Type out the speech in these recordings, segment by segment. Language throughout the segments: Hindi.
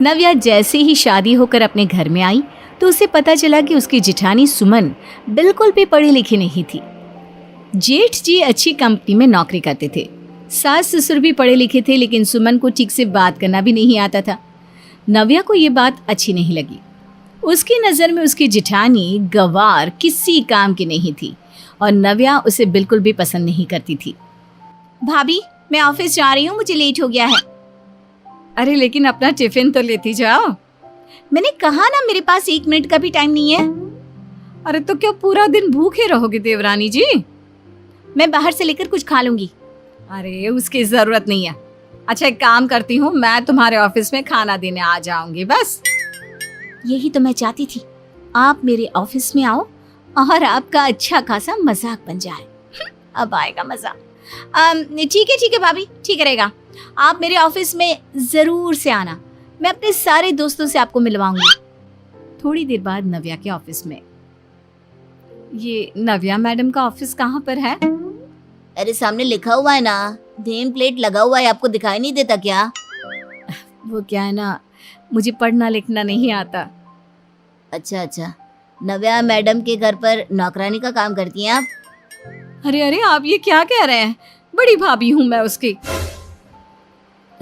नव्या जैसे ही शादी होकर अपने घर में आई तो उसे पता चला कि उसकी जिठानी सुमन बिल्कुल भी पढ़ी लिखी नहीं थी। जेठ जी अच्छी कंपनी में नौकरी करते थे। सास ससुर भी पढ़े लिखे थे, लेकिन सुमन को ठीक से बात करना भी नहीं आता था। नव्या को ये बात अच्छी नहीं लगी। उसकी नज़र में उसकी जिठानी गवार किसी काम की नहीं थी और नव्या उसे बिल्कुल भी पसंद नहीं करती थी। भाभी, मैं ऑफिस जा रही हूँ, मुझे लेट हो गया है। अरे लेकिन अपना टिफिन तो लेती जाओ। मैंने कहा ना, मेरे पास 1 मिनट का भी टाइम नहीं है। अरे तो क्या पूरा दिन भूखे रहोगे देवरानी जी? मैं बाहर से लेकर कुछ खा लूंगी। अरे उसकी जरूरत नहीं है। अच्छा एक काम करती हूँ, मैं तुम्हारे ऑफिस में खाना देने आ जाऊंगी बस। यही तो मैं चाहती थी, आप मेरे ऑफिस में आओ और आपका अच्छा खासा मजाक बन जाए। अब आएगा मजा। ठीक है भाभी, ठीक रहेगा। आप मेरे ऑफिस में जरूर से आना, मैं अपने सारे दोस्तों से आपको मिलवाऊंगी। थोड़ी देर बाद नव्या के ऑफिस में। ये नव्या मैडम का ऑफिस कहाँ पर है? अरे सामने लिखा हुआ है ना, नेम प्लेट लगा हुआ है, आपको दिखाई नहीं देता क्या? वो क्या है ना, मुझे पढ़ना लिखना नहीं आता। अच्छा, नव्या मैडम के घर पर नौकरानी का काम करती हैं आप? अरे आप ये क्या कह रहे हैं? बड़ी भाभी हूँ मैं उसकी।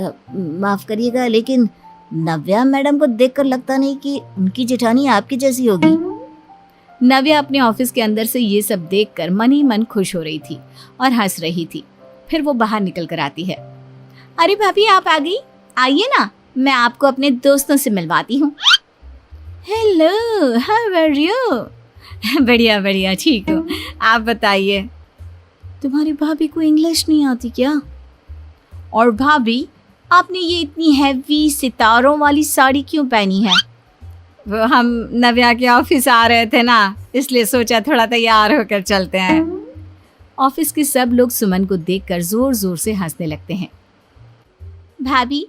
माफ करिएगा, लेकिन नव्या मैडम को देखकर लगता नहीं कि उनकी जेठानी आपकी जैसी होगी। नव्या अपने ऑफिस के अंदर से ये सब देखकर मन ही मन खुश हो रही थी और हंस रही थी। फिर वो बाहर निकल कर आती है। अरे भाभी, आप आ गई, आइए ना, मैं आपको अपने दोस्तों से मिलवाती हूँ। Hello, how are you? बढ़िया, ठीक हूँ, आप बताइए। तुम्हारी भाभी को इंग्लिश नहीं आती क्या? और भाभी, आपने ये इतनी हैवी सितारों वाली साड़ी क्यों पहनी है? वो हम नव्या के ऑफिस आ रहे थे ना, इसलिए सोचा थोड़ा तैयार होकर चलते हैं। ऑफिस के सब लोग सुमन को देखकर जोर जोर से हंसने लगते हैं। भाभी,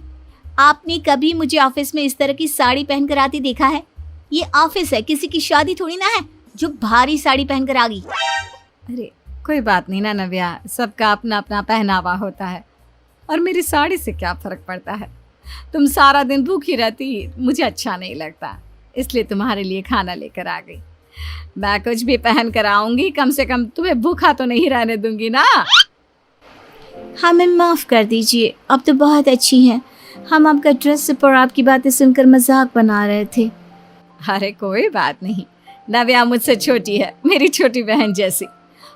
आपने कभी मुझे ऑफिस में इस तरह की साड़ी पहनकर आती देखा है? ये ऑफिस है, किसी की शादी थोड़ी ना है जो भारी साड़ी पहनकर आ गई। अरे कोई बात नहीं ना नव्या, सबका अपना अपना पहनावा होता है और मेरी साड़ी से क्या फर्क पड़ता है। तुम सारा दिन भूखी रहती, मुझे अच्छा नहीं लगता, इसलिए तुम्हारे लिए खाना लेकर आ गई। मैं कुछ भी पहन कर आऊंगी, कम से कम तुम्हें भूखा तो नहीं रहने दूंगी ना। हाँ मैम, माफ कर दीजिए, अब तो बहुत अच्छी हैं। हम आपका ड्रेस और आपकी बातें सुनकर मजाक बना रहे थे। अरे कोई बात नहीं, नव्या मुझसे छोटी है, मेरी छोटी बहन जैसी,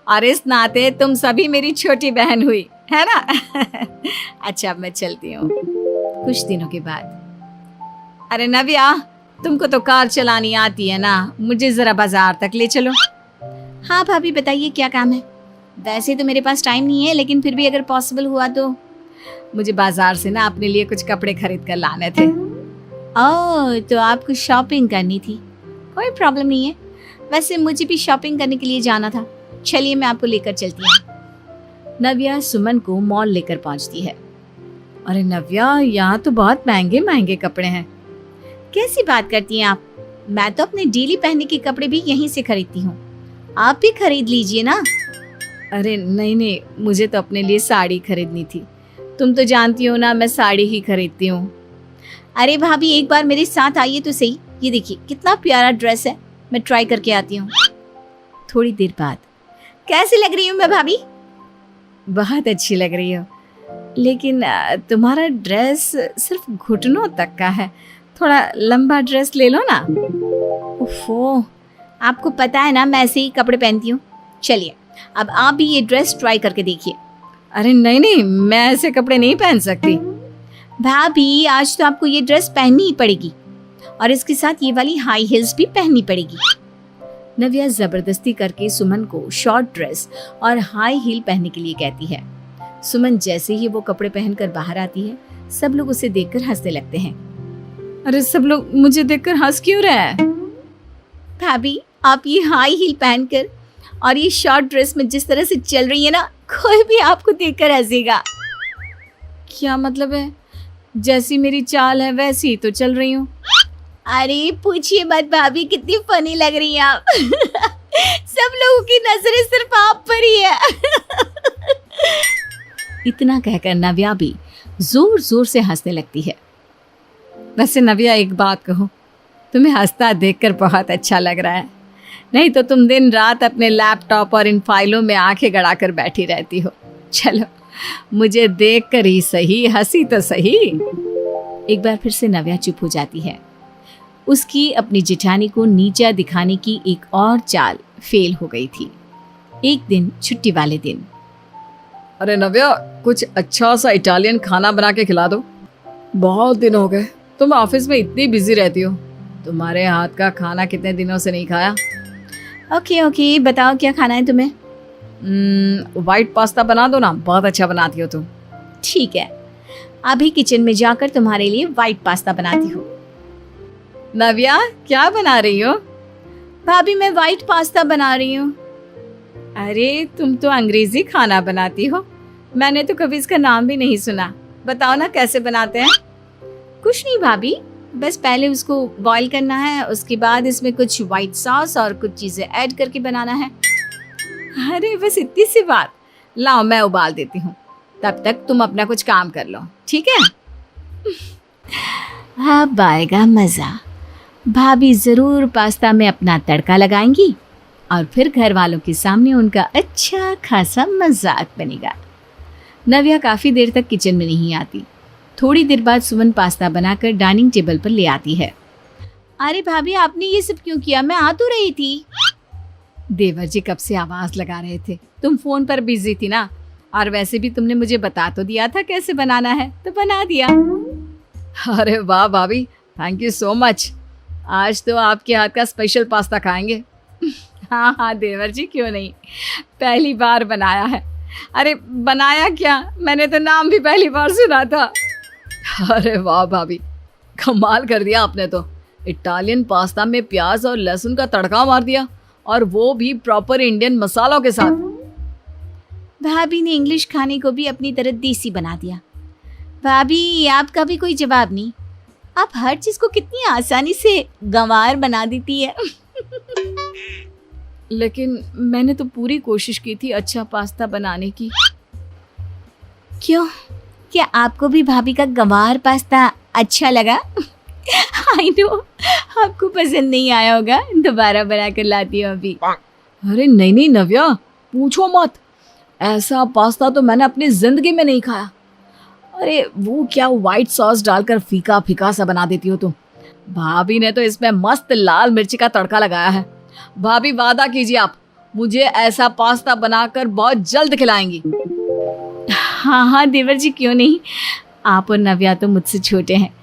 और इस नाते तुम सभी मेरी छोटी बहन हुई है ना। अच्छा अब मैं चलती हूँ। कुछ दिनों के बाद। अरे नव्या, तुमको तो कार चलानी आती है ना, मुझे जरा बाजार तक ले चलो। हाँ भाभी, बताइए क्या काम है? वैसे तो मेरे पास टाइम नहीं है, लेकिन फिर भी अगर पॉसिबल हुआ तो मुझे बाजार से ना अपने लिए कुछ कपड़े खरीद कर लाने थे। ओह, तो आपको शॉपिंग करनी थी? कोई प्रॉब्लम नहीं है, वैसे मुझे भी शॉपिंग करने के लिए जाना था। चलिए मैं आपको लेकर चलती हूँ। नव्या सुमन को मॉल लेकर पहुँचती है। अरे नव्या, यहाँ तो बहुत महंगे महंगे कपड़े हैं। कैसी बात करती हैं आप? मैं तो अपने डेली पहनने के कपड़े भी यहीं से खरीदती हूँ, आप भी खरीद लीजिए ना। अरे नहीं, मुझे तो अपने लिए साड़ी खरीदनी थी। तुम तो जानती हो ना, मैं साड़ी ही खरीदती हूँ। अरे भाभी, एक बार मेरे साथ आइए तो सही। ये देखिए कितना प्यारा ड्रेस है, मैं ट्राई करके आती हूँ। थोड़ी देर बाद। कैसी लग रही हूँ मैं भाभी? बहुत अच्छी लग रही हो, लेकिन तुम्हारा ड्रेस सिर्फ घुटनों तक का है, थोड़ा लंबा ड्रेस ले लो ना। ओफो, आपको पता है ना मैं ऐसे ही कपड़े पहनती हूँ। चलिए अब आप भी ये ड्रेस ट्राई करके देखिए। अरे नहीं, मैं ऐसे कपड़े नहीं पहन सकती। भाभी, आज तो आपको ये ड्रेस पहननी ही पड़ेगी और इसके साथ ये वाली हाई हील्स भी पहननी पड़ेगी। नव्या जबरदस्ती करके सुमन को शॉर्ट ड्रेस और हाई हील पहनने के लिए कहती है। सुमन जैसे ही वो कपड़े पहनकर बाहर आती है, सब लोग उसे देखकर हंसने लगते हैं। अरे सब लोग मुझे देखकर हंस क्यों रहे हैं? भाभी, आप ये हाई हील पहनकर और ये शॉर्ट ड्रेस में जिस तरह से चल रही है ना, कोई भी आपको देखकर हंसेगा। क्या मतलब है? जैसी मेरी चाल है वैसी ही तो चल रही हूँ। अरे पूछिए मत भाभी, कितनी फनी लग रही हैं आप। सब लोगों की नजरें सिर्फ आप पर ही है। इतना कहकर नव्या भी जोर जोर से हंसने लगती है। वैसे नव्या, एक बात कहूँ, तुम्हें हंसता देखकर बहुत अच्छा लग रहा है। नहीं तो तुम दिन रात अपने लैपटॉप और इन फाइलों में आंखें गड़ाकर बैठी रहती हो। चलो, मुझे देखकर ही सही, हंसी तो सही। एक बार फिर से नव्या चुप हो जाती है। उसकी अपनी जिठानी को नीचा दिखाने की एक और चाल फेल हो गई थी। एक दिन, छुट्टी वाले दिन। अरे नव्या, कुछ अच्छा सा इटालियन खाना बना के खिला दो। बहुत दिन हो गए, तुम ऑफिस में इतनी बिजी रहती हो। तुम्हारे हाथ का खाना कितने दिनों से नहीं खाया। ओके ओके, बताओ क्या खाना है तुम्हें? वाइट पास्ता बना दो ना, बहुत अच्छा बनाती हो तुम। ठीक है, अभी किचन में जाकर तुम्हारे लिए वाइट पास्ता बनाती हूँ। नव्या, क्या बना रही हो? भाभी, मैं वाइट पास्ता बना रही हूँ। अरे, तुम तो अंग्रेजी खाना बनाती हो, मैंने तो कभी इसका नाम भी नहीं सुना। बताओ ना कैसे बनाते हैं। कुछ नहीं भाभी, बस पहले उसको बॉईल करना है, उसके बाद इसमें कुछ वाइट सॉस और कुछ चीज़ें ऐड करके बनाना है। अरे बस इतनी सी बात। लाओ, मैं उबाल देती हूँ, तब तक तुम अपना कुछ काम कर लो, ठीक है? अब आएगा मज़ा। भाभी ज़रूर पास्ता में अपना तड़का लगाएंगी और फिर घर वालों के सामने उनका अच्छा खासा मजाक बनेगा। नव्या काफ़ी देर तक किचन में नहीं आती। थोड़ी देर बाद सुमन पास्ता बनाकर डाइनिंग टेबल पर ले आती है। अरे भाभी, आपने ये सब क्यों किया? मैं आ तो रही थी। देवर जी कब से आवाज़ लगा रहे थे, तुम फ़ोन पर बिजी थी ना, और वैसे भी तुमने मुझे बता तो दिया था कैसे बनाना है, तो बना दिया। अरे वाह भाभी, थैंक यू सो मच। आज तो आपके हाथ का स्पेशल पास्ता खाएंगे। हाँ हाँ देवर जी, क्यों नहीं, पहली बार बनाया है। अरे बनाया क्या, मैंने तो नाम भी पहली बार सुना था। अरे वाह भाभी, कमाल कर दिया आपने तो। इटालियन पास्ता में प्याज और लहसुन का तड़का मार दिया, और वो भी प्रॉपर इंडियन मसालों के साथ। भाभी ने इंग्लिश खाने को भी अपनी तरह देसी बना दिया। भाभी, आपका भी कोई जवाब नहीं। आप हर चीज को कितनी आसानी से गंवार बना देती है। लेकिन मैंने तो पूरी कोशिश की थी अच्छा पास्ता बनाने की। क्यों, क्या आपको भी भाभी का गंवार पास्ता अच्छा लगा? आई नो, आपको पसंद नहीं आया होगा, दोबारा बना कर लाती हूँ अभी। अरे नहीं नहीं नव्या, पूछो मत, ऐसा पास्ता तो मैंने अपनी जिंदगी में नहीं खाया। अरे वो क्या व्हाइट सॉस डालकर फीका फीका सा बना देती हो तुम। भाभी ने तो इसमें मस्त लाल मिर्ची का तड़का लगाया है। भाभी, वादा कीजिए आप मुझे ऐसा पास्ता बनाकर बहुत जल्द खिलाएंगी। हाँ हाँ देवर जी, क्यों नहीं। आप और नव्या तो मुझसे छोटे हैं,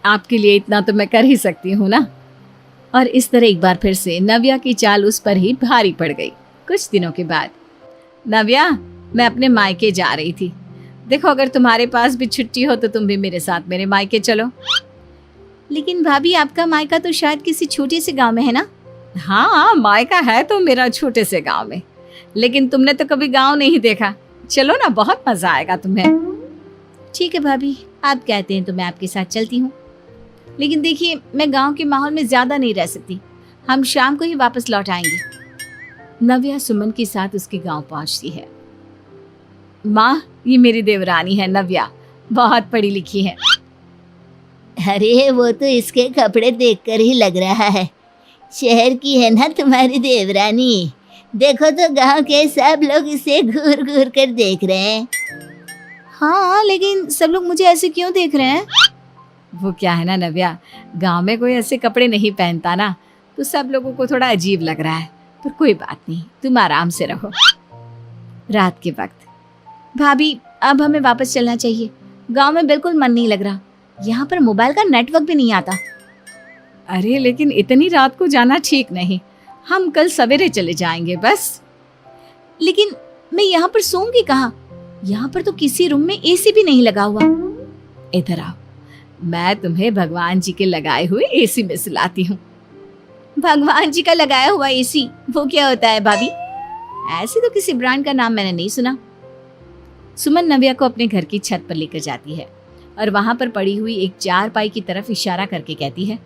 आपके लिए इतना तो मैं कर ही सकती हूँ ना। और इस तरह एक बार फिर से नव्या की चाल उस पर ही भारी पड़ गई। कुछ दिनों के बाद, नव्या, मैं अपने मायके जा रही थी। देखो, अगर तुम्हारे पास भी छुट्टी हो तो तुम भी मेरे साथ मेरे मायके चलो। लेकिन भाभी, आपका मायका तो शायद किसी छोटे से गांव में है ना? हाँ, मायका है तो मेरा छोटे से गांव में, लेकिन तुमने तो कभी गांव नहीं देखा। चलो ना, बहुत मजा आएगा तुम्हें। ठीक है भाभी, आप कहते हैं तो मैं आपके साथ चलती हूँ। लेकिन देखिए, मैं गांव के माहौल में ज्यादा नहीं रह सकती, हम शाम को ही वापस लौट आएंगे। नव्या सुमन के साथ उसके गांव पहुंचती है। माँ, ये मेरी देवरानी है नव्या, बहुत पढ़ी लिखी है। अरे वो तो इसके कपड़े देखकर ही लग रहा है, शहर की है ना तुम्हारी देवरानी। देखो तो गांव के सब लोग इसे घूर घूर कर देख रहे हैं। हाँ, लेकिन सब लोग मुझे ऐसे क्यों देख रहे हैं? वो क्या है ना नव्या, गांव में कोई ऐसे कपड़े नहीं पहनता ना, तो सब लोगों को थोड़ा अजीब लग रहा है। पर कोई बात नहीं, तुम आराम से रहो। रात के वक्त, भाभी अब हमें वापस चलना चाहिए, गांव में बिल्कुल मन नहीं लग रहा, यहाँ पर मोबाइल का नेटवर्क भी नहीं आता। अरे लेकिन इतनी रात को जाना ठीक नहीं, हम कल सवेरे चले जाएंगे बस। लेकिन मैं यहाँ पर सोऊंगी कहाँ? यहाँ पर तो किसी रूम में एसी भी नहीं लगा हुआ। इधर आओ, मैं तुम्हें भगवान जी के लगाए हुए एसी में सुलाती हूँ। भगवान जी का लगाया हुआ एसी, वो क्या होता है भाभी? ऐसे तो किसी ब्रांड का नाम मैंने नहीं सुना। सुमन नव्या को अपने घर की छत पर लेकर जाती है और वहां पर पड़ी हुई एक चारपाई की तरफ इशारा करके कहती है,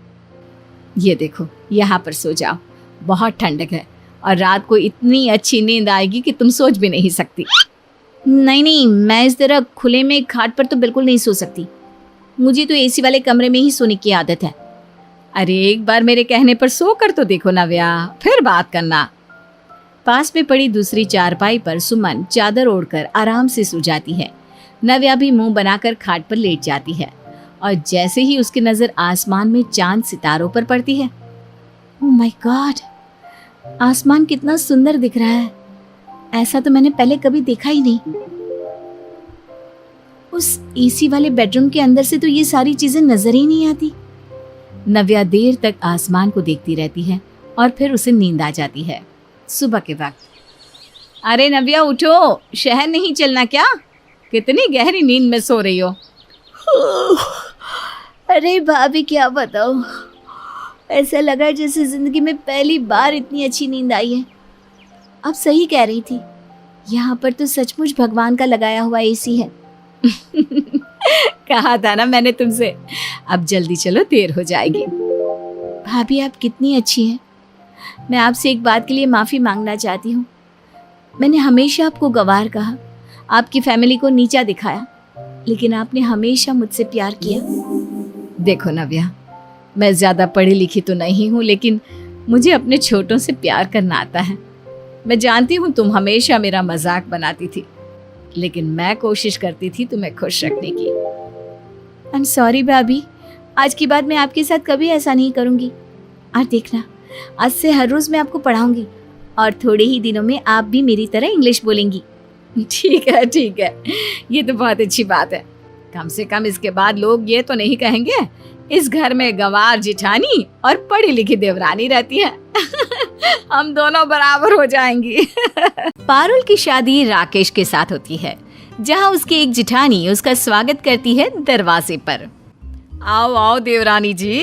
ये देखो, यहाँ पर सो जाओ, बहुत ठंडक है और रात को इतनी अच्छी नींद आएगी कि तुम सोच भी नहीं सकती। नहीं नहीं, मैं इस तरह खुले में खाट पर तो बिल्कुल नहीं सो सकती। मुझे तो एसी वाले कमरे में ही सोने की आदत है। अरे एक बार मेरे कहने पर सो कर तो देखो नव्या, फिर बात करना। पास में पड़ी दूसरी चारपाई पर सुमन चादर ओढ़कर आराम से सो जाती है। नव्या भी मुंह बनाकर खाट पर लेट जाती है और जैसे ही उसकी नजर आसमान में चांद सितारों पर पड़ती है, ओह माय गॉड, आसमान कितना सुंदर दिख रहा है। ऐसा तो मैंने पहले कभी देखा ही नहीं। उस एसी वाले बेडरूम के अंदर से तो ये सारी चीजें नजर ही नहीं आती। नव्या देर तक आसमान को देखती रहती है और फिर उसे नींद आ जाती है। सुबह के वक्त, अरे नव्या उठो, शहर नहीं चलना क्या? कितनी गहरी नींद में सो रही हो। अरे भाभी क्या बताओ, ऐसा लगा जैसे जिंदगी में पहली बार इतनी अच्छी नींद आई है। अब सही कह रही थी, यहाँ पर तो सचमुच भगवान का लगाया हुआ एसी है। कहा था ना मैंने तुमसे, अब जल्दी चलो, देर हो जाएगी। भाभी आप कितनी अच्छी हैं। मैं आपसे एक बात के लिए माफ़ी मांगना चाहती हूँ। मैंने हमेशा आपको गंवार कहा, आपकी फैमिली को नीचा दिखाया, लेकिन आपने हमेशा मुझसे प्यार किया। देखो नव्या, मैं ज़्यादा पढ़ी लिखी तो नहीं हूँ, लेकिन मुझे अपने छोटों से प्यार करना आता है। मैं जानती हूँ तुम हमेशा मेरा मजाक बनाती थी, लेकिन मैं कोशिश करती थी तुम्हें खुश रखने की। आई एम सॉरी भाभी, आज की बात मैं आपके साथ कभी ऐसा नहीं करूँगी। और देखना, आज से हर रोज़ मैं आपको पढ़ाऊँगी और थोड़े ही दिनों में आप भी मेरी तरह इंग्लिश बोलेंगी। ठीक है, ये तो बहुत अच्छी बात है। कम से कम इसके बाद लोग ये तो नहीं कहेंगे इस घर में गंवार जिठानी और पढ़ी लिखी देवरानी रहती है। हम दोनों बराबर हो जाएंगी। पारुल की शादी राकेश के साथ होती है, जहां उसकी एक जिठानी उसका स्वागत करती है दरवाजे पर। आओ आओ देवरानी जी,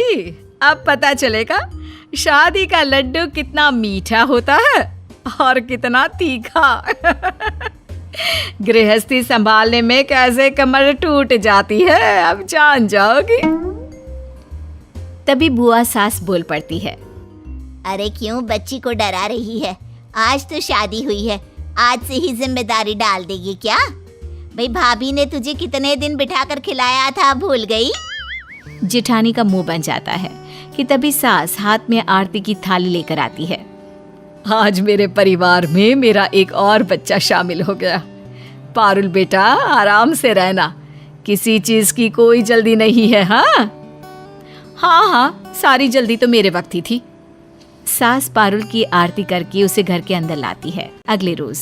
अब पता चलेगा शादी का लड्डू कितना मीठा होता है और कितना तीखा। गृहस्थी संभालने में कैसे कमर टूट जाती है, अब जान जाओगी। तभी बुआ सास बोल पड़ती है, अरे क्यों बच्ची को डरा रही है? आज तो शादी हुई है, आज से ही जिम्मेदारी डाल देगी क्या? भाई भाभी ने तुझे कितने दिन बिठाकर खिलाया था, भूल गई? जेठानी का मुंह बन जाता है कि तभी सास हाथ में आरती की थाली लेकर आती है। आज मेरे परिवार में मेरा एक और बच्चा शामिल हो गया। पारुल बेटा, आराम से रहना, किसी चीज की कोई जल्दी नहीं है। हाँ, सारी जल्दी तो मेरे वक्त ही थी। सास पारुल की आरती करके उसे घर के अंदर लाती है। अगले रोज,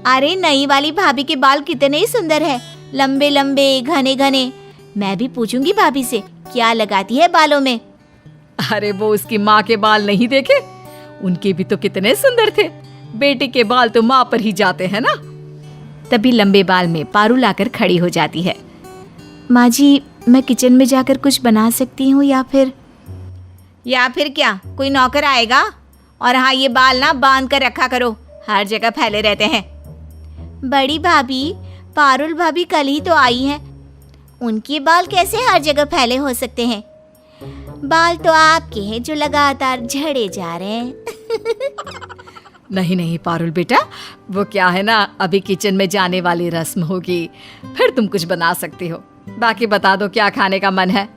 अरे नई वाली भाभी के बाल कितने ही सुंदर है, लंबे लंबे घने घने। मैं भी पूछूंगी भाभी से क्या लगाती है बालों में। अरे वो उसकी माँ के बाल नहीं देखे? उनके भी तो कितने सुंदर थे। बेटे के बाल तो माँ पर ही जाते हैं ना। तभी लंबे बाल में पारुल आकर खड़ी हो जाती है। माँ जी, मैं किचन में जाकर कुछ बना सकती हूँ या फिर क्या कोई नौकर आएगा? और हाँ, ये बाल ना बांध कर रखा करो, हर जगह फैले रहते हैं। बड़ी भाभी, पारुल भाभी कल ही तो आई हैं, उनके बाल कैसे हर जगह फैले हो सकते हैं? बाल तो आपके हैं जो लगातार झड़े जा रहे हैं। नहीं पारुल बेटा, वो क्या है ना, अभी किचन में जाने वाली रस्म होगी, फिर तुम कुछ बना सकती हो। बाकी बता दो क्या खाने का मन है।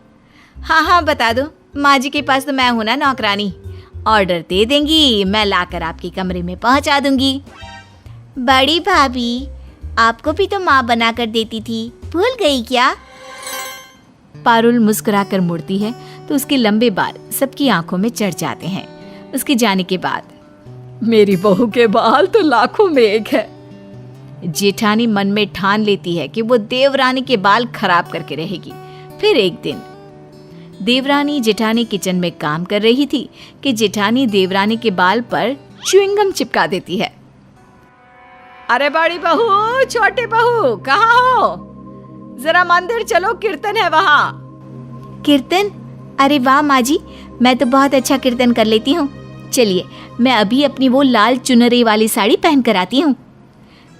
हाँ, बता दो। माँ जी के पास तो मैं हूं ना नौकरानी, ऑर्डर दे देंगी, मैं लाकर आपके कमरे में पहुंचा दूंगी। बड़ी भाभी, आपको भी तो माँ बना कर देती थी, भूल गई क्या? पारुल मुस्कुराकर मुड़ती है तो उसके लंबे बाल सबकी आंखों में चढ़ जाते हैं। उसके जाने के बाद, मेरी बहू के बाल तो लाखों में एक है। जेठानी मन में ठान लेती है कि वो देवरानी के बाल खराब करके रहेगी। फिर एक दिन देवरानी जेठानी किचन में काम कर रही थी कि जेठानी देवरानी के बाल पर च्युइंगम चिपका देती है। अरे बड़ी बहू, छोटी बहू, कहाँ हो? जरा मंदिर चलो, कीर्तन है वहाँ। कीर्तन? अरे वाह माँ जी, मैं तो बहुत अच्छा कीर्तन कर लेती हूँ। चलिए, मैं अभी अपनी वो लाल चुनरी वाली साड़ी पहन कर आती हूँ।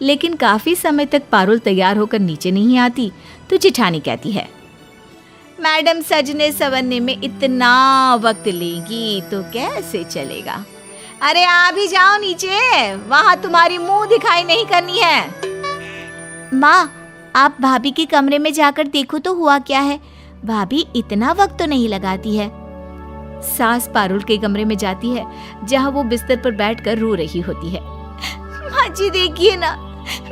लेकिन काफी समय तक पारुल तैयार होकर नीचे नहीं आती तो जेठानी कहती है, मैडम सजने संवरने में इतना वक्त लेगी तो कैसे चलेगा? अरे आ भी जाओ नीचे, वहाँ तुम्हारी मुंह दिखाई नहीं करनी है। माँ, आप भाभी के कमरे में जाकर देखो तो हुआ क्या है। भाभी इतना वक्त तो नहीं लगाती है। सास पारुल के कमरे में जाती है जहाँ वो बिस्तर पर बैठकर रो रही होती है। माँ जी देखिए ना,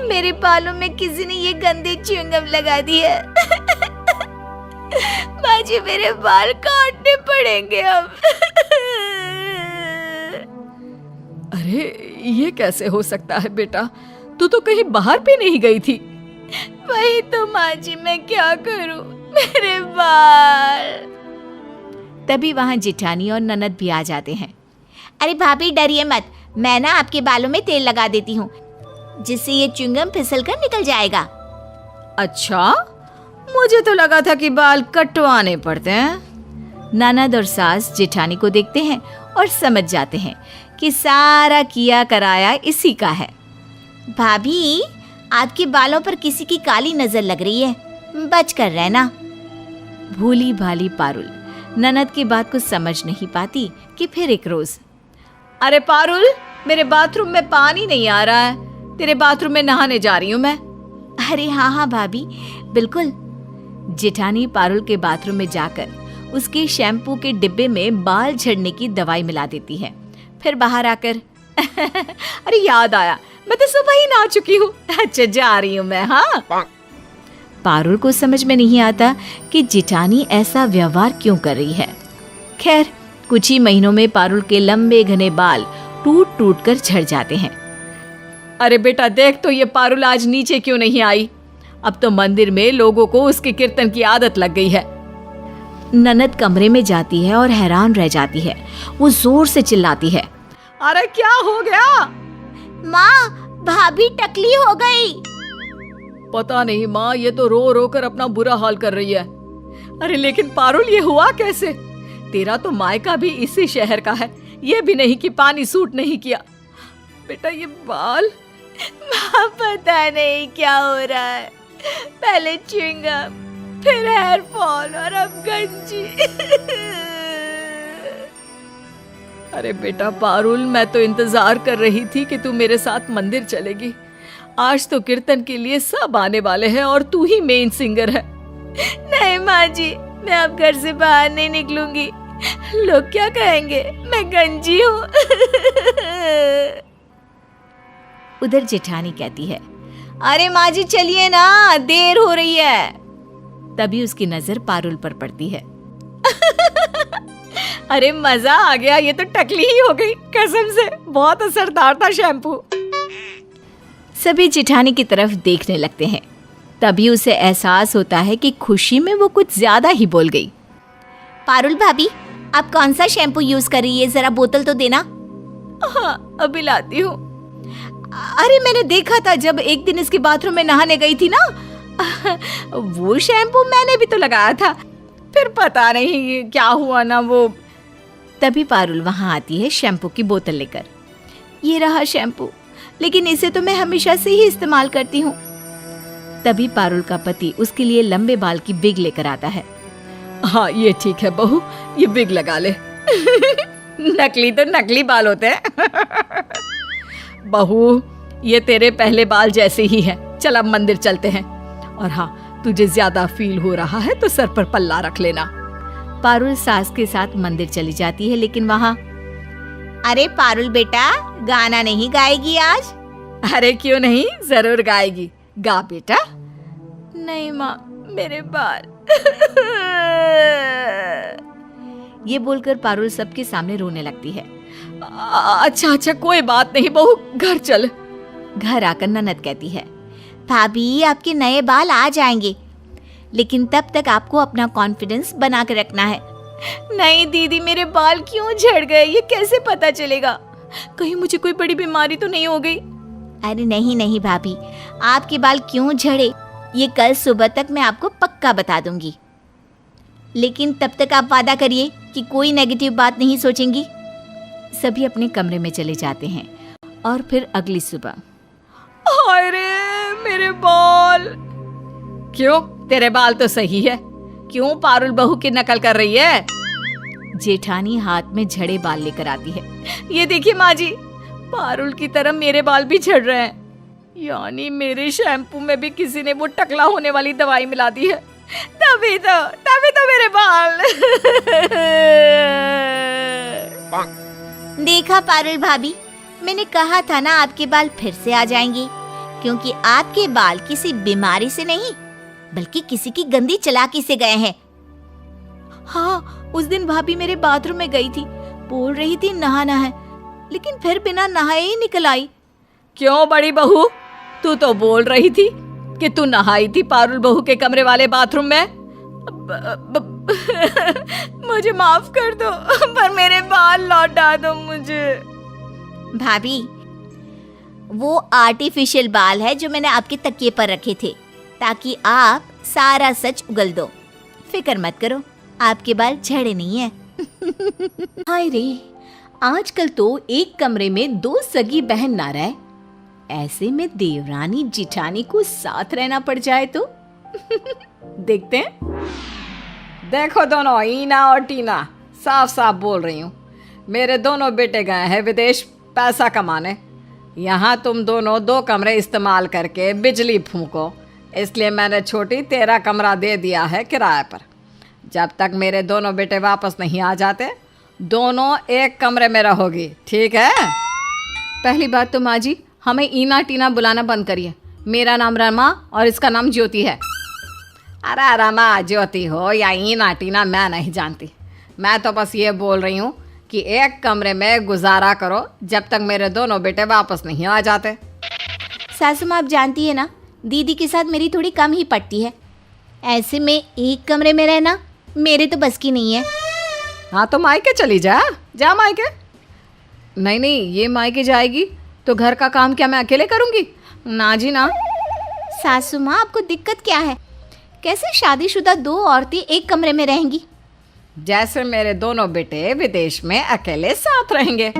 मेरे बालों में किसी ने ये गंदे च्युइंगम लगा दी है। माँ जी मेरे बाल काटने पड़ेंगे अब। अरे ये कैसे हो सकता है बेटा, तू तो कहीं बाहर भी नहीं गई थी। वही तो माँ जी, मैं क्या करूं, मेरे बाल। तभी वहां जेठानी और ननद भी आ जाते हैं। अरे भाभी डरिए मत, मैं ना आपके बालों में तेल लगा देती हूँ, जिससे ये च्युइंगम फिसल कर निकल जाएगा। अच्छा, मुझे तो लगा था कि बाल कटवाने पड़ते हैं। ननद और सास जेठानी को देखते हैं और समझ जाते हैं कि सारा किया कराया इसी का है। भाभी आपके बालों पर किसी की काली नजर लग रही है, बच कर रहना। भूली भाली पारुल ननद की बात को समझ नहीं पाती कि फिर एक रोज, अरे पारुल, मेरे बाथरूम में पानी नहीं आ रहा है, तेरे बाथरूम में नहाने जा रही हूँ मैं। अरे हाँ हाँ भाभी, बिल्कुल। जेठानी पारुल के बाथरूम में जाकर उसके शैम्पू के डिब्बे में बाल झड़ने की दवाई मिला देती है। फिर बाहर आकर अरे याद आया, मैं तो सुबह ही नहा चुकी हूँ। अच्छा, जा रही हूँ मैं। हाँ। पारुल को समझ में नहीं आता कि जेठानी ऐसा व्यवहार क्यों कर रही है। खैर, कुछ ही महीनों में पारुल के लंबे घने बाल टूट टूट कर झड़ जाते हैं। अरे बेटा देख तो, ये पारुल आज नीचे क्यों नहीं आई? अब तो मंदिर में लोगों को उसके कीर्तन की आदत लग गई है। ननद कमरे में जाती है और हैरान रह जाती है। वो जोर से चिल्लाती है, अरे क्या हो गया? माँ, भाभी टकली हो गई। पता नहीं माँ, ये तो रो रो कर अपना बुरा हाल कर रही है। अरे लेकिन पारुल, ये हुआ कैसे? तेरा तो मायका भी इसी शहर का है, ये भी नहीं कि पानी सूट नहीं किया। बेटा ये बाल। माँ पता नहीं क्या हो रहा है, पहले च्युइंगम, फिर हेयर फॉल और अब गंजी। अरे बेटा पारुल, मैं तो इंतजार कर रही थी कि तू मेरे साथ मंदिर चलेगी। आज तो कीर्तन के लिए सब आने वाले हैं और तू ही मेन सिंगर है। नहीं माँ जी, मैं अब घर से बाहर नहीं निकलूंगी, लोग क्या कहेंगे, मैं गंजी हूँ। उधर जेठानी कहती है, अरे माँ जी चलिए ना, देर हो रही है। तभी उसकी नजर पारुल पर पड़ती है। अरे मजा आ गया, ये तो टकली ही हो गई, कसम से बहुत असरदार था शैम्पू। सभी जेठानी की तरफ देखने लगते हैं। तभी उसे एहसास होता है कि खुशी में वो कुछ ज्यादा ही बोल गई। पारुल भाभी, आप कौन सा शैम्पू यूज कर रही है, जरा बोतल तो देना। हाँ, अभी लाती हूँ। अरे मैंने देखा था जब एक दिन इसके बाथरूम में नहाने गई थी ना, वो शैम्पू मैंने भी तो लगाया था, फिर पता नहीं क्या हुआ ना वो। तभी पारुल वहां आती है शैम्पू की बोतल लेकर। ये रहा शैम्पू, लेकिन इसे तो मैं हमेशा से ही इस्तेमाल करती हूँ। तभी पारुल का पति उसके लिए लंबे बाल की विग लेकर आता है। हाँ ये ठीक है बहू, ये विग लगा ले। नकली तो नकली बाल होते हैं। बहू, ये तेरे पहले बाल जैसे ही है, चल अब मंदिर चलते हैं। और हाँ, तुझे ज्यादा फील हो रहा है तो सर पर पल्ला रख लेना। पारुल सास के साथ मंदिर चली जाती है, लेकिन वहाँ, अरे पारुल बेटा, गाना नहीं गाएगी आज? अरे क्यों नहीं, जरूर गाएगी, गा बेटा। नहीं माँ, मेरे बाल। ये बोलकर पारुल सबके सामने रोने लगती है। अच्छा अच्छा, कोई बात नहीं बहू, घर चल। घर आकर ननद कहती है, भाभी आपके नए बाल आ जाएंगे, लेकिन तब तक आपको अपना कॉन्फिडेंस बना के रखना है। नहीं दीदी, मेरे बाल क्यों झड़ गए, ये कैसे पता चलेगा? कहीं मुझे कोई बड़ी बीमारी तो नहीं हो गई? अरे नहीं नहीं भाभी, आपके बाल क्यों झड़े ये कल सुबह तक मैं आपको पक्का बता दूंगी, लेकिन तब तक आप वादा करिए कि कोई नेगेटिव बात नहीं सोचेंगी। सभी अपने कमरे में चले जाते हैं और फिर अगली सुबह, अरे मेरे बाल। क्यों, तेरे बाल तो सही है, क्यों पारुल बहू की नकल कर रही है? जेठानी हाथ में झड़े बाल लेकर आती है। ये देखिए माँ जी, पारुल की तरह मेरे बाल भी झड़ रहे हैं। यानी मेरे शैम्पू में भी किसी ने वो टकला होने वाली दवाई मिला दी है। तभी तो मेरे बाल। देखा पारुल भाभी, मैंने कहा था ना आपके बाल फिर से आ जाएंगे, क्योंकि आपके बाल किसी बीमारी से नहीं बल्कि किसी की गंदी चालाकी से गए हैं। हाँ, उस दिन भाभी मेरे बाथरूम में गई थी, बोल रही थी नहाना है, लेकिन फिर बिना नहाए ही निकल आई। क्यों बड़ी बहू, तू तो बोल रही थी कि तू नहाई थी पारुल बहू के कमरे वाले बाथरूम में। मुझे माफ कर दो, पर मेरे बाल लौटा दो मुझे। भाभी, वो आर्टिफिशियल बाल है जो मैंने आपके तकिए पर रखे थे, ताकि आप सारा सच उगल दो। फिक्र मत करो, आपके बाल झड़े नहीं है। हाय रे, आजकल तो एक कमरे में 2 सगी बहन ना रहे, ऐसे में देवरानी जिठानी को साथ रहना पड़ जाए तो। देखते हैं। देखो दोनों, ईना और टीना, साफ साफ बोल रही हूँ, मेरे दोनों बेटे गए हैं विदेश पैसा कमाने। यहाँ तुम दोनों 2 कमरे इस्तेमाल करके बिजली फूंको, इसलिए मैंने छोटी तेरा कमरा दे दिया है किराए पर। जब तक मेरे दोनों बेटे वापस नहीं आ जाते, दोनों एक कमरे में रहोगी, ठीक है? पहली बात तो माँ जी, हमें ईना टीना बुलाना बंद करिए। मेरा नाम रमा और इसका नाम ज्योति है। अरे रमा ज्योति हो या ईना टीना मैं नहीं जानती, मैं तो बस ये बोल रही हूँ कि एक कमरे में गुजारा करो जब तक मेरे दोनों बेटे वापस नहीं आ जाते। सासू माँ, आप जानती है ना, दीदी के साथ मेरी थोड़ी कम ही पड़ती है, ऐसे में एक कमरे में रहना मेरे तो बस की नहीं है। हाँ तो मायके चली जा मायके। नहीं, ये मायके जाएगी तो घर का काम क्या मैं अकेले करूँगी? ना जी ना। सासू माँ, आपको दिक्कत क्या है? कैसे शादीशुदा 2 औरतें एक कमरे में रहेंगी? जैसे मेरे दोनों बेटे विदेश में अकेले साथ रहेंगे।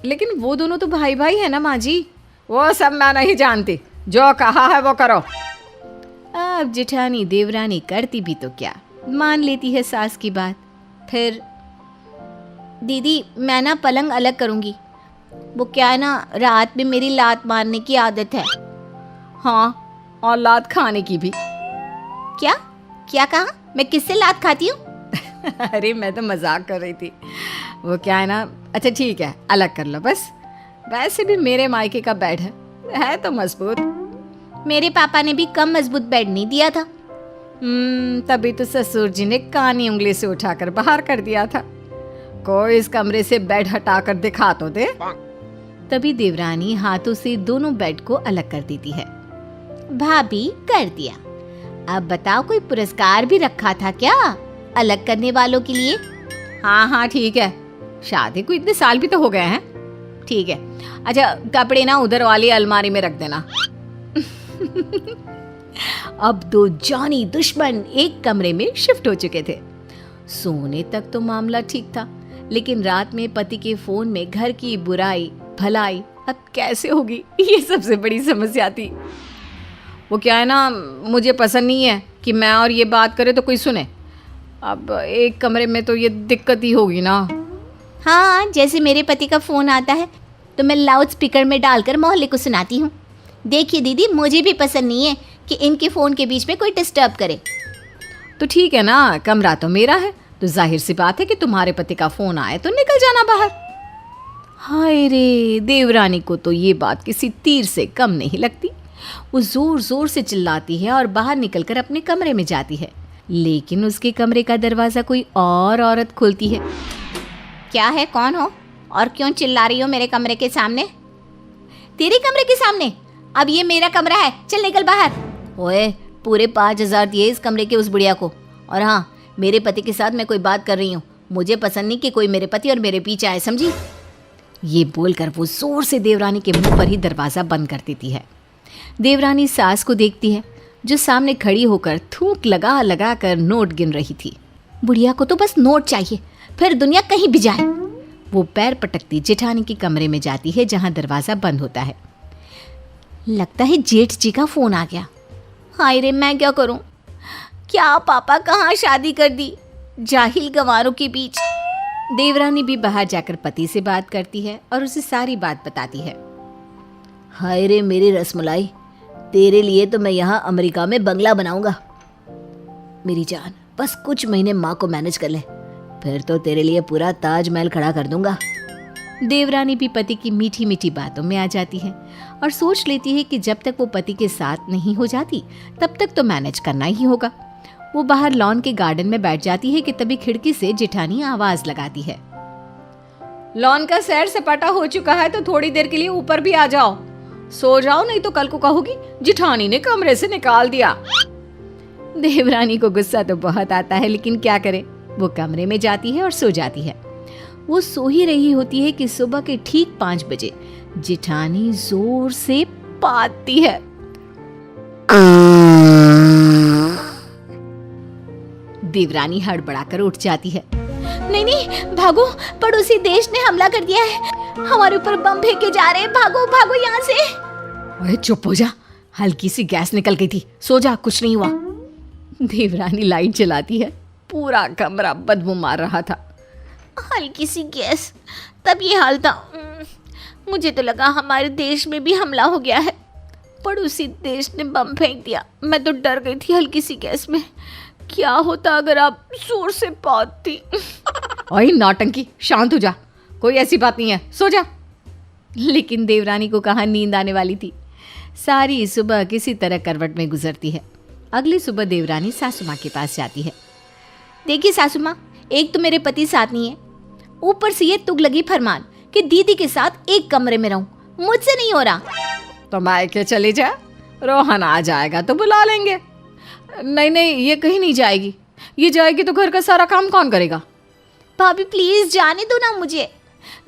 लेकिन वो दोनों तो भाई भाई है ना माँ जी। वो सब मैं नहीं जानती, जो कहा है वो करो। अब जेठानी देवरानी करती भी तो क्या, मान लेती है सास की बात। फिर दीदी, मैं ना पलंग अलग करूँगी। वो क्या है ना, रात में मेरी लात मारने की आदत है। हाँ, और लात खाने की भी। क्या कहा? मैं किससे लात खाती हूँ? अरे मैं तो मजाक कर रही थी। वो क्या है ना, अच्छा ठीक है, अलग कर लो बस। वैसे भी मेरे मायके का बेड है तो मजबूत। मेरे पापा ने भी कम मजबूत बेड नहीं दिया था। तभी तो ससुर जी ने कानी उंगली से उठाकर बाहर कर दिया था। कोई इस कमरे से बेड हटाकर दिखा तो दे। तभी देवरानी हाथों से दोनों बेड को अलग कर देती है। भाभी, कर दिया। अब बताओ, कोई पुरस्कार भी रखा था क्या अलग करने वालों के लिए? हाँ ठीक है, शादी को इतने साल भी तो हो गए हैं। ठीक है, अच्छा कपड़े ना उधर वाली अलमारी में रख देना। अब 2 जानी दुश्मन एक कमरे में शिफ्ट हो चुके थे। सोने तक तो मामला ठीक था, लेकिन रात में पति के फोन में घर की बुराई भलाई अब कैसे होगी, ये सबसे बड़ी समस्या थी। वो क्या है ना, मुझे पसंद नहीं है कि मैं और ये बात करे तो कोई सुने। अब एक कमरे में तो ये दिक्कत ही होगी ना। हाँ, जैसे मेरे पति का फ़ोन आता है तो मैं लाउड स्पीकर में डालकर मोहल्ले को सुनाती हूँ। देखिए दीदी, मुझे भी पसंद नहीं है कि इनके फ़ोन के बीच में कोई डिस्टर्ब करे। तो ठीक है ना, कमरा तो मेरा है, तो जाहिर सी बात है कि तुम्हारे पति का फ़ोन आए तो निकल जाना बाहर। हाय रे, देवरानी को तो ये बात किसी तीर से कम नहीं लगती। वो ज़ोर ज़ोर से चिल्लाती है और बाहर निकलकर अपने कमरे में जाती है, लेकिन उसके कमरे का दरवाज़ा कोई और औरत खोलती है। क्या है, कौन हो और क्यों चिल्ला रही हो मेरे कमरे के सामने? तेरे कमरे के सामने? अब ये मेरा कमरा है, चल निकल बाहर। ओए, पूरे 5,000 दिए इस कमरे के उस बुढ़िया को। और हाँ, मेरे पति के साथ मैं कोई बात कर रही हूँ, मुझे पसंद नहीं कि कोई मेरे पति और मेरे पीछे आए, समझी? ये बोलकर वो जोर से देवरानी के मुंह पर ही दरवाज़ा बंद कर देती है। देवरानी सास को देखती है, जो सामने खड़ी होकर थूक लगा लगा कर नोट गिन रही थी। बुढ़िया को तो बस नोट चाहिए, फिर दुनिया कहीं भी जाए। वो पैर पटकती जेठानी के कमरे में जाती है, जहाँ दरवाज़ा बंद होता है। लगता है जेठ जी का फ़ोन आ गया। हाय रे, मैं क्या करूं? क्या पापा कहाँ शादी कर दी, जाहिल गंवारों के बीच। देवरानी भी बाहर जाकर पति से बात करती है और उसे सारी बात बताती है। हाय रे मेरी रसमलाई, तेरे लिए तो मैं यहाँ अमेरिका में बंगला बनाऊंगा। मेरी जान, बस कुछ महीने माँ को मैनेज कर ले, फिर तो तेरे लिए पूरा ताजमहल खड़ा कर दूंगा। देवरानी भी पति की मीठी मीठी बातों में आ जाती है और सोच लेती है कि जब तक वो पति के साथ नहीं हो जाती तब तक तो मैनेज करना ही होगा। वो बाहर लॉन के गार्डन में बैठ जाती है कि तभी खिड़की से जेठानी आवाज लगाती है, लॉन का सैर सपाटा हो चुका है तो थोड़ी देर के लिए ऊपर भी आ जाओ, सो जाओ, नहीं तो कल को कहोगी जिठानी ने कमरे से निकाल दिया। देवरानी को गुस्सा तो बहुत आता है, लेकिन क्या करे, वो कमरे में जाती है और सो जाती है। वो सो ही रही होती है कि सुबह के ठीक 5 बजे जेठानी जोर से पाती है। देवरानी हड़बड़ाकर उठ जाती है। नहीं नहीं, भागो, पड़ोसी देश ने हमला कर दिया है, हमारे ऊपर बम फेंके जा रहे हैं, भागो भागो यहाँ से। ओए चुप हो जा, हल्की सी गैस निकल गई थी, सो जा, कुछ नहीं हुआ। देवरानी लाइट जलाती है। पूरा कमरा बदबू मार रहा था। हल्की सी गैस, तब ये हाल था। मुझे तो लगा हमारे देश में भी हमला हो गया है, पड़ोसी देश ने बम फेंक दिया। मैं तो डर गई थी हल्की सी गैस में। क्या होता अगर आप जोर से पाती। ओए नौटंकी, शांत हो जा, कोई ऐसी बात नहीं है, सो जा। लेकिन देवरानी को कहाँ नींद आने वाली थी। सारी सुबह किसी तरह करवट में गुजरती है। अगली सुबह देवरानी सासू माँ के पास जाती है। देखिए सासू माँ, एक तो मेरे पति साथ नहीं है, ऊपर से ये तुगलकी फरमान कि दीदी के साथ एक कमरे में रहूं, मुझसे नहीं हो रहा। तो मायके चली जा, रोहन आ जाएगा तो बुला लेंगे। नहीं नहीं, ये कहीं नहीं जाएगी, ये जाएगी तो घर का सारा काम कौन करेगा। भाभी प्लीज जाने दो ना मुझे।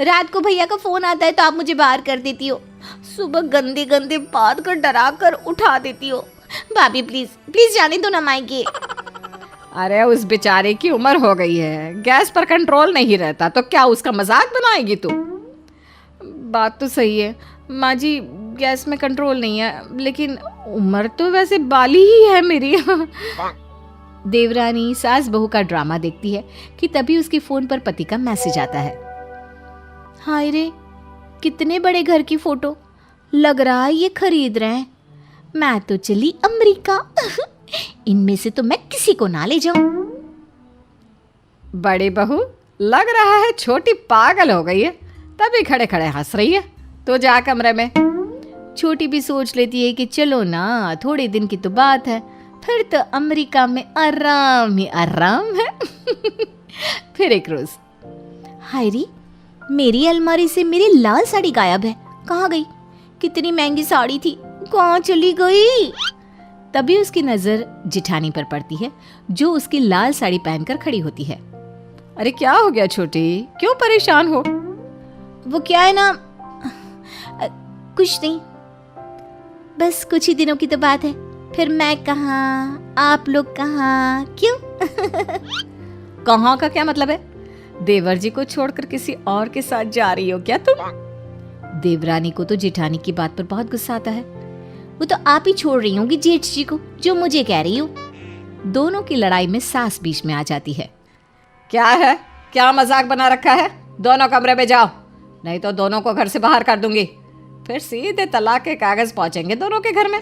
रात को भैया का फोन आता है तो आप मुझे बाहर कर देती हो, सुबह गंदे गंदे बात कर डरा कर उठा देती हो। भाभी प्लीज प्लीज जाने दो ना मायके। अरे उस बेचारे की उम्र हो गई है, गैस पर कंट्रोल नहीं रहता तो क्या उसका मजाक बनाएगी तू। बात तो सही है माँ जी, गैस में कंट्रोल नहीं है, लेकिन उम्र तो वैसे बाली ही है मेरी। देवरानी सास बहू का ड्रामा देखती है कि तभी उसके फोन पर पति का मैसेज आता है। हाय रे, कितने बड़े घर की फोटो, लग रहा है ये खरीद रहे हैं। मैं तो चली अमेरिका। इनमें से तो मैं किसी को ना ले जाऊं। बड़ी बहू, लग रहा है छोटी पागल हो गई है, तभी खड़े खड़े हंस रही है। तो जा कमरे में। छोटी भी सोच लेती है कि चलो ना, थोड़े दिन की तो बात है, फिर तो अमेरिका में आराम ही आराम है। फिर एक रोज, हाय री, मेरी अलमारी से मेरी लाल साड़ी गायब है, कहाँ गई? कितनी महंगी साड़ी थी, कहाँ चली गई? तभी उसकी नजर जिठानी पर पड़ती है, जो उसकी लाल साड़ी पहनकर खड़ी होती है। अरे क्या हो गया छोटी, क्यों परेशान हो? वो क्या है ना, कुछ नहीं, बस कुछ ही दिनों की तो बात है, फिर मैं कहाँ, आप लोग कहाँ, क्यों? कहाँ का क्या मतलब है? देवर जी को छोड़कर किसी और के साथ जा रही हो क्या तुम? देवरानी को तो जेठानी की बात पर बहुत गुस्सा आता है। वो तो आप ही छोड़ रही होंगी जेठ जी को, जो मुझे कह रही हो। दोनों की लड़ाई में सास बीच में आ जाती है। क्या है, क्या मजाक बना रखा है? दोनों कमरे में जाओ, नहीं तो दोनों को घर से बाहर कर दूंगी, फिर सीधे तलाक के कागज पहुंचेंगे दोनों के घर में।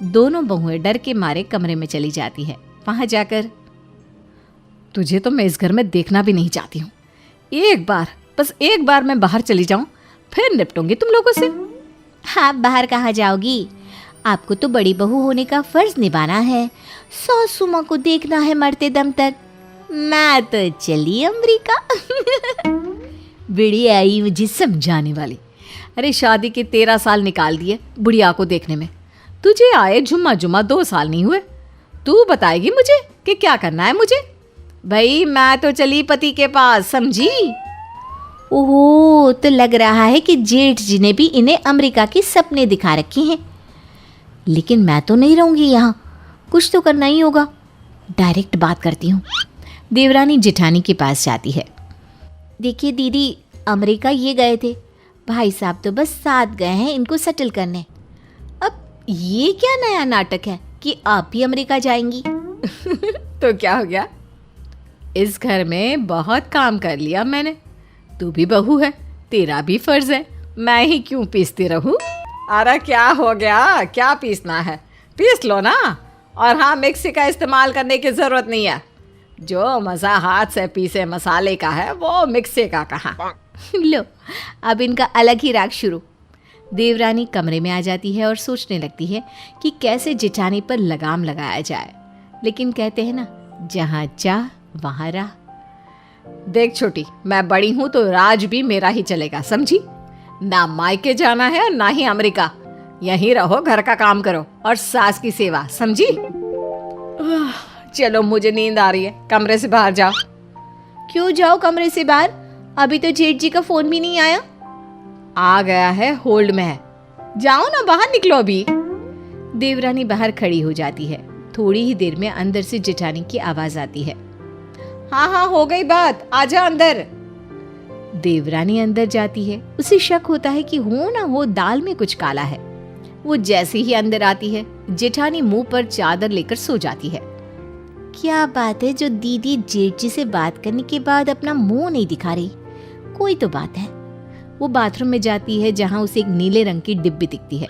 दोनों बहुएं डर के मारे कमरे में चली जाती है। वहां जाकर, तुझे तो मैं इस घर में देखना भी नहीं चाहती हूँ, एक बार, बस एक बार मैं बाहर चली जाऊं, फिर निपटूंगी तुम लोगों से। आप बाहर कहाँ जाओगी? आपको तो बड़ी बहू होने का फर्ज निभाना है, सासू माँ को देखना है मरते दम तक। मैं तो चली अमेरिका। बिड़ी आई मुझे समझाने वाली। अरे शादी के 13 साल निकाल दिए बुढ़िया को देखने में, तुझे आए जुम्मा जुम्मा 2 साल नहीं हुए। तू बताएगी मुझे कि क्या करना है मुझे? भाई मैं तो चली पति के पास, समझी? ओह, तो लग रहा है कि जेठ जी ने भी इन्हें अमेरिका के सपने दिखा रखे हैं। लेकिन मैं तो नहीं रहूंगी यहाँ, कुछ तो करना ही होगा। डायरेक्ट बात करती हूँ। देवरानी जेठानी के पास जाती है। देखिए दीदी, अमेरिका ये गए थे, भाई साहब तो बस साथ गए हैं इनको सेटल करने। अब ये क्या नया नाटक है कि आप भी अमेरिका जाएंगी? तो क्या हो गया, इस घर में बहुत काम कर लिया मैंने, तू भी बहू है, तेरा भी फर्ज है, मैं ही क्यों पीसती रहूं? अरे क्या हो गया, क्या पीसना है पीस लो ना। और हाँ, मिक्सी का इस्तेमाल करने की ज़रूरत नहीं है। जो मज़ा हाथ से पीसे मसाले का है वो मिक्सी का कहाँ। लो, अब इनका अलग ही राग शुरू। देवरानी कमरे में आ जाती है और सोचने लगती है कि कैसे जेठानी पर लगाम लगाया जाए। लेकिन कहते हैं ना, जहाँ चाह वहाँ राह। देख छोटी, मैं बड़ी हूँ तो राज भी मेरा ही चलेगा, समझी? ना मायके जाना है ना ही अमेरिका। यहीं रहो, घर का काम करो और सास की सेवा, समझी? चलो, मुझे नींद आ रही है, कमरे से बाहर जाओ। क्यों जाओ कमरे से बाहर? अभी तो जेठ जी का फोन भी नहीं आया। आ गया है, होल्ड में है। जाओ ना, बाहर निकलो अभी। देवरानी बाहर खड़ी हो जाती है। थोड़ी ही देर में अंदर से जेठानी की आवाज आती है। हाँ हाँ, हो गई बात, आजा अंदर। देवरानी अंदर जाती है। उसे शक होता है कि हो ना हो दाल में कुछ काला है। वो जैसे ही अंदर आती है, जेठानी मुंह पर चादर लेकर सो जाती है। क्या बात है जो दीदी जेठ जी से बात करने के बाद अपना मुंह नहीं दिखा रही? कोई तो बात है। वो बाथरूम में जाती है जहां उसे एक नीले रंग की डिब्बी दिखती है।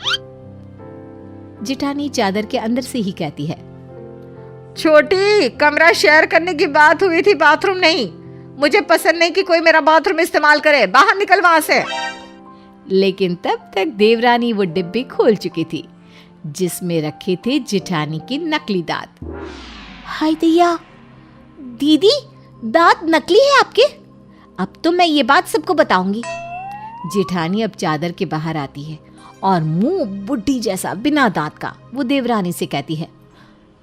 जेठानी चादर के अंदर से ही कहती है, छोटी, कमरा शेयर करने की बात हुई थी, बाथरूम नहीं। मुझे पसंद नहीं कि कोई मेरा बाथरूम इस्तेमाल करे, बाहर निकल वहां से। लेकिन तब तक देवरानी वो डिब्बी खोल चुकी थी जिसमें रखे थे जेठानी के नकली दांत। हाय दैया, दीदी दांत नकली है आपके? अब तो मैं ये बात सबको बताऊंगी। जेठानी अब चादर के बाहर आती है और मुंह बुड्ढी जैसा बिना दांत का वो देवरानी से कहती है,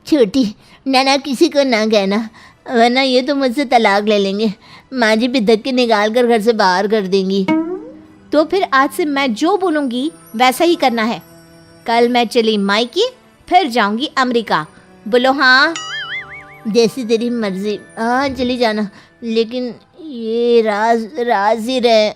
छोटी, नाना किसी को ना कहना, वरना ये तो मुझसे तलाक ले लेंगे। माँ जी भी धक्के निकाल कर घर से बाहर कर देंगी। तो फिर आज से मैं जो बोलूंगी वैसा ही करना है। कल मैं चली मायके, फिर जाऊंगी अमेरिका। बोलो हाँ। जैसी तेरी मर्जी। हाँ चली जाना, लेकिन ये राज राज ही रहे।